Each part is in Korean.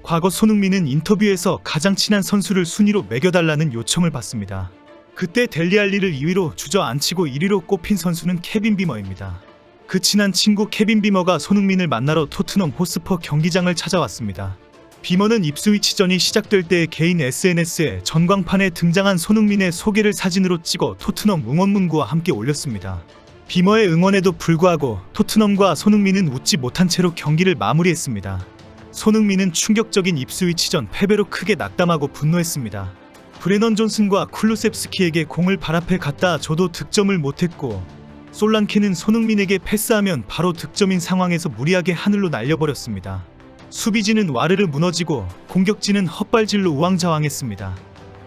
과거 손흥민은 인터뷰에서 가장 친한 선수를 순위로 매겨달라는 요청을 받습니다. 그때 델리알리를 2위로 주저앉히고 1위로 꼽힌 선수는 케빈 비머입니다. 그 친한 친구 케빈 비머가 손흥민을 만나러 토트넘 호스퍼 경기장을 찾아왔습니다. 비머는 입스위치전이 시작될 때 개인 SNS에 전광판에 등장한 손흥민의 소개를 사진으로 찍어 토트넘 응원문구와 함께 올렸습니다. 비머의 응원에도 불구하고 토트넘과 손흥민은 웃지 못한 채로 경기를 마무리했습니다. 손흥민은 충격적인 입스위치전 패배로 크게 낙담하고 분노했습니다. 브레넌 존슨과 쿨루셉스키에게 공을 발 앞에 갖다 줘도 득점을 못했고, 솔랑케는 손흥민에게 패스하면 바로 득점인 상황에서 무리하게 하늘로 날려버렸습니다. 수비진은 와르르 무너지고 공격진은 헛발질로 우왕좌왕했습니다.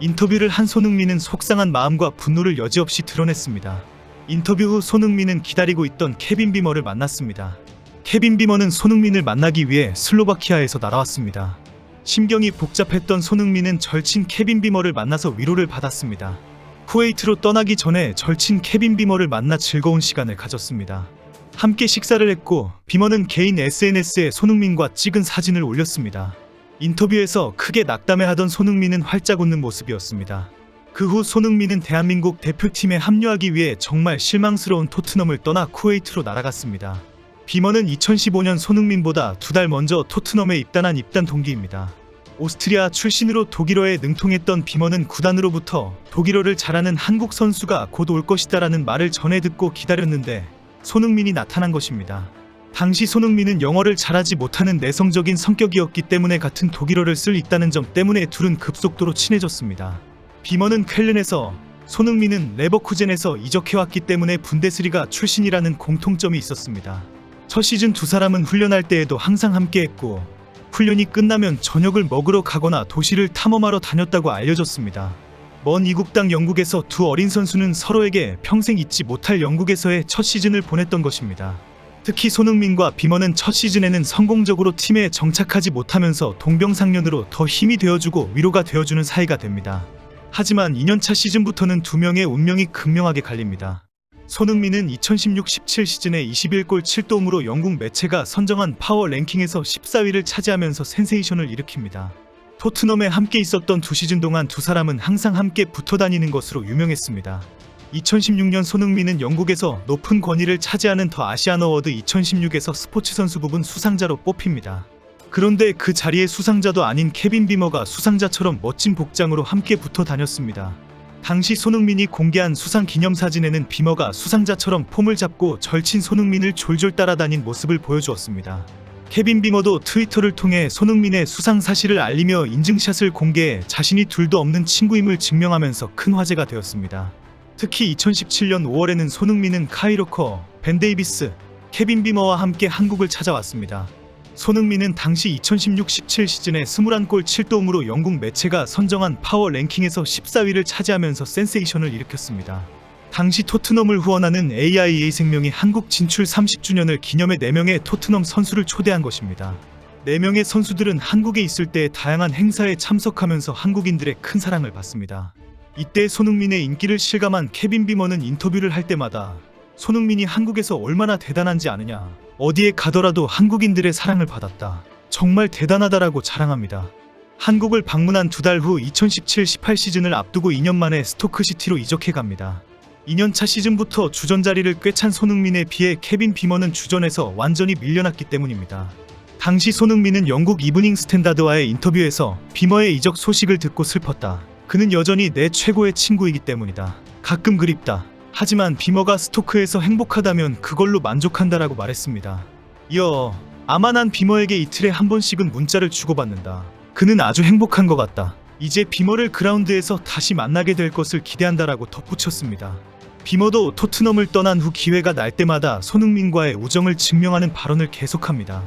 인터뷰를 한 손흥민은 속상한 마음과 분노를 여지없이 드러냈습니다. 인터뷰 후 손흥민은 기다리고 있던 케빈 비머를 만났습니다. 케빈 비머는 손흥민을 만나기 위해 슬로바키아에서 날아왔습니다. 심경이 복잡했던 손흥민은 절친 케빈 비머를 만나서 위로를 받았습니다. 쿠웨이트로 떠나기 전에 절친 케빈 비머를 만나 즐거운 시간을 가졌습니다. 함께 식사를 했고, 비머는 개인 SNS에 손흥민과 찍은 사진을 올렸습니다. 인터뷰에서 크게 낙담해하던 손흥민은 활짝 웃는 모습이었습니다. 그 후 손흥민은 대한민국 대표팀에 합류하기 위해 정말 실망스러운 토트넘을 떠나 쿠웨이트로 날아갔습니다. 비머는 2015년 손흥민보다 2달 먼저 토트넘에 입단한 입단 동기입니다. 오스트리아 출신으로 독일어에 능통했던 비머는 구단으로부터 독일어를 잘하는 한국 선수가 곧 올 것이다라는 말을 전해 듣고 기다렸는데 손흥민이 나타난 것입니다. 당시 손흥민은 영어를 잘하지 못하는 내성적인 성격이었기 때문에 같은 독일어를 쓸 있다는 점 때문에 둘은 급속도로 친해졌습니다. 비머는 쾰른에서, 손흥민은 레버쿠젠에서 이적해왔기 때문에 분데스리가 출신이라는 공통점이 있었습니다. 첫 시즌 두 사람은 훈련할 때에도 항상 함께했고, 훈련이 끝나면 저녁을 먹으러 가거나 도시를 탐험하러 다녔다고 알려졌습니다. 먼 이국 땅 영국에서 두 어린 선수는 서로에게 평생 잊지 못할 영국에서의 첫 시즌을 보냈던 것입니다. 특히 손흥민과 비머는 첫 시즌에는 성공적으로 팀에 정착하지 못하면서 동병상련으로 더 힘이 되어주고 위로가 되어주는 사이가 됩니다. 하지만 2년차 시즌부터는 두 명의 운명이 극명하게 갈립니다. 손흥민은 2016-17 시즌에 21골 7도움으로 영국 매체가 선정한 파워 랭킹에서 14위를 차지하면서 센세이션을 일으킵니다. 토트넘에 함께 있었던 두 시즌 동안 두 사람은 항상 함께 붙어 다니는 것으로 유명했습니다. 2016년 손흥민은 영국에서 높은 권위를 차지하는 더 아시안 어워드 2016에서 스포츠 선수 부분 수상자로 뽑힙니다. 그런데 그 자리에 수상자도 아닌 케빈 비머가 수상자처럼 멋진 복장으로 함께 붙어 다녔습니다. 당시 손흥민이 공개한 수상 기념사진에는 비머가 수상자처럼 폼을 잡고 절친 손흥민을 졸졸 따라다닌 모습을 보여주었습니다. 케빈 비머도 트위터를 통해 손흥민의 수상 사실을 알리며 인증샷을 공개해 자신이 둘도 없는 친구임을 증명하면서 큰 화제가 되었습니다. 특히 2017년 5월에는 손흥민은 카일 워커, 벤 데이비스, 케빈 비머와 함께 한국을 찾아왔습니다. 손흥민은 당시 2016-17 시즌에 21골 7도움으로 영국 매체가 선정한 파워 랭킹에서 14위를 차지하면서 센세이션을 일으켰습니다. 당시 토트넘을 후원하는 AIA생명이 한국 진출 30주년을 기념해 4명의 토트넘 선수를 초대한 것입니다. 4명의 선수들은 한국에 있을 때 다양한 행사에 참석하면서 한국인들의 큰 사랑을 받습니다. 이때 손흥민의 인기를 실감한 케빈 비머는 인터뷰를 할 때마다 손흥민이 한국에서 얼마나 대단한지 아느냐, 어디에 가더라도 한국인들의 사랑을 받았다, 정말 대단하다라고 자랑합니다. 한국을 방문한 2달 후 2017-18 시즌을 앞두고 2년 만에 스토크시티로 이적해 갑니다. 2년차 시즌부터 주전 자리를 꿰찬 손흥민에 비해 케빈 비머는 주전에서 완전히 밀려났기 때문입니다. 당시 손흥민은 영국 이브닝 스탠다드와의 인터뷰에서 비머의 이적 소식을 듣고 슬펐다. 그는 여전히 내 최고의 친구이기 때문이다. 가끔 그립다. 하지만 비머가 스토크에서 행복하다면 그걸로 만족한다라고 말했습니다. 이어 아마 난 비머에게 이틀에 한 번씩은 문자를 주고받는다. 그는 아주 행복한 것 같다. 이제 비머를 그라운드에서 다시 만나게 될 것을 기대한다라고 덧붙였습니다. 비머도 토트넘을 떠난 후 기회가 날 때마다 손흥민과의 우정을 증명하는 발언을 계속합니다.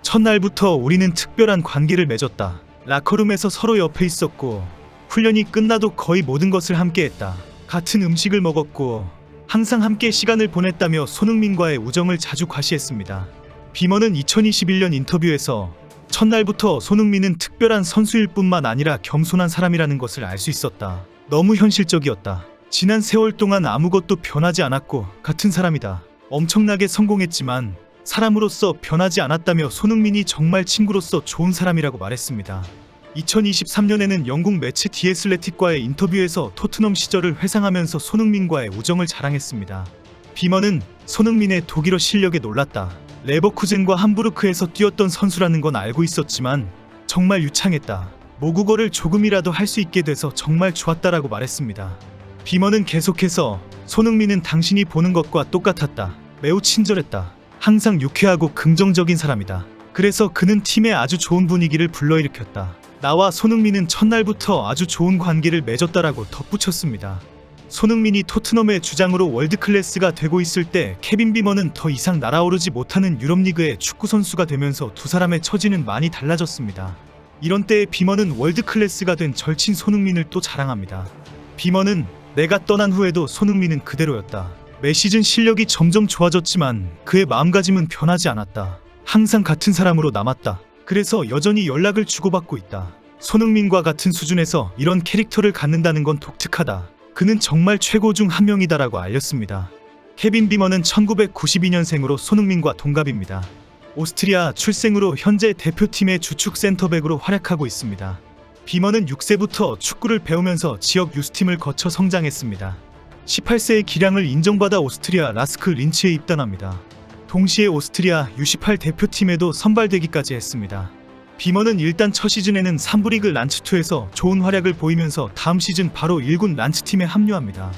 첫날부터 우리는 특별한 관계를 맺었다. 라커룸에서 서로 옆에 있었고 훈련이 끝나도 거의 모든 것을 함께했다. 같은 음식을 먹었고 항상 함께 시간을 보냈다며 손흥민과의 우정을 자주 과시했습니다. 비머는 2021년 인터뷰에서 첫날부터 손흥민은 특별한 선수일 뿐만 아니라 겸손한 사람이라는 것을 알 수 있었다. 너무 현실적이었다. 지난 세월 동안 아무것도 변하지 않았고 같은 사람이다. 엄청나게 성공했지만 사람으로서 변하지 않았다며 손흥민이 정말 친구로서 좋은 사람이라고 말했습니다. 2023년에는 영국 매체 디 애슬레틱과의 인터뷰에서 토트넘 시절을 회상하면서 손흥민과의 우정을 자랑했습니다. 비먼은 손흥민의 독일어 실력에 놀랐다. 레버쿠젠과 함부르크에서 뛰었던 선수라는 건 알고 있었지만 정말 유창했다. 모국어를 조금이라도 할 수 있게 돼서 정말 좋았다라고 말했습니다. 비먼은 계속해서 손흥민은 당신이 보는 것과 똑같았다. 매우 친절했다. 항상 유쾌하고 긍정적인 사람이다. 그래서 그는 팀에 아주 좋은 분위기를 불러일으켰다. 나와 손흥민은 첫날부터 아주 좋은 관계를 맺었다라고 덧붙였습니다. 손흥민이 토트넘의 주장으로 월드클래스가 되고 있을 때 케빈 비먼은 더 이상 날아오르지 못하는 유럽리그의 축구선수가 되면서 두 사람의 처지는 많이 달라졌습니다. 이런 때에 비먼은 월드클래스가 된 절친 손흥민을 또 자랑합니다. 비먼은 내가 떠난 후에도 손흥민은 그대로였다. 매 시즌 실력이 점점 좋아졌지만 그의 마음가짐은 변하지 않았다. 항상 같은 사람으로 남았다. 그래서 여전히 연락을 주고받고 있다. 손흥민과 같은 수준에서 이런 캐릭터를 갖는다는 건 독특하다. 그는 정말 최고 중 한 명이다라고 알렸습니다. 케빈 비먼은 1992년생으로 손흥민과 동갑입니다. 오스트리아 출생으로 현재 대표팀의 주축 센터백으로 활약하고 있습니다. 비먼은 6세부터 축구를 배우면서 지역 유스팀을 거쳐 성장했습니다. 18세의 기량을 인정받아 오스트리아 라스크 린츠에 입단합니다. 동시에 오스트리아 U18 대표팀에도 선발되기까지 했습니다. 비먼은 일단 첫 시즌에는 3부 리그 란츠투에서 좋은 활약을 보이면서 다음 시즌 바로 1군 란츠팀에 합류합니다.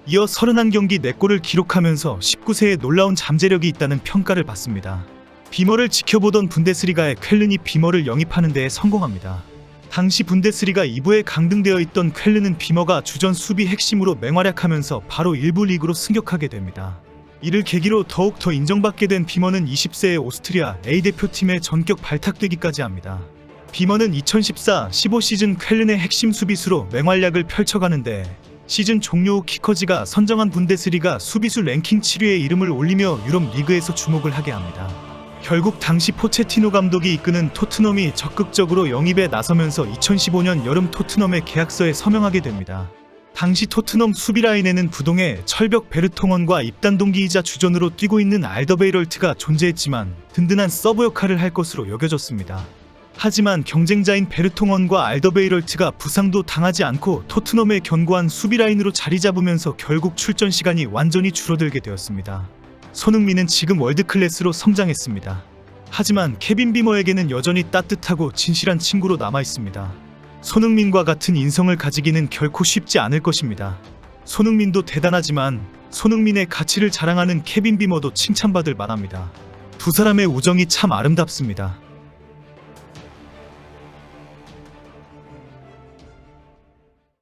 이어 31경기 4골을 기록하면서 19세에 놀라운 잠재력이 있다는 평가를 받습니다. 비머를 지켜보던 분데스리가의 쾰른이 비머를 영입하는 데에 성공합니다. 당시 분데스리가 2부에 강등되어 있던 쾰른은 비머가 주전 수비 핵심으로 맹활약하면서 바로 1부 리그로 승격하게 됩니다. 이를 계기로 더욱 더 인정받게 된 비머는 20세의 오스트리아 A대표팀에 전격 발탁되기까지 합니다. 비머는 2014-15 시즌 쾰른의 핵심 수비수로 맹활약을 펼쳐가는데 시즌 종료 후 키커지가 선정한 분데스리가 수비수 랭킹 7위에 이름을 올리며 유럽 리그에서 주목을 하게 합니다. 결국 당시 포체티노 감독이 이끄는 토트넘이 적극적으로 영입에 나서면서 2015년 여름 토트넘의 계약서에 서명하게 됩니다. 당시 토트넘 수비라인에는 부동의 철벽 베르통원과 입단 동기이자 주전으로 뛰고 있는 알더베이럴트가 존재했지만 든든한 서브 역할을 할 것으로 여겨졌습니다. 하지만 경쟁자인 베르통원과 알더베이럴트가 부상도 당하지 않고 토트넘의 견고한 수비라인으로 자리 잡으면서 결국 출전 시간이 완전히 줄어들게 되었습니다. 손흥민은 지금 월드클래스로 성장했습니다. 하지만 케빈 비머에게는 여전히 따뜻하고 진실한 친구로 남아있습니다. 손흥민과 같은 인성을 가지기는 결코 쉽지 않을 것입니다. 손흥민도 대단하지만 손흥민의 가치를 자랑하는 케빈 비머도 칭찬받을 만합니다. 두 사람의 우정이 참 아름답습니다.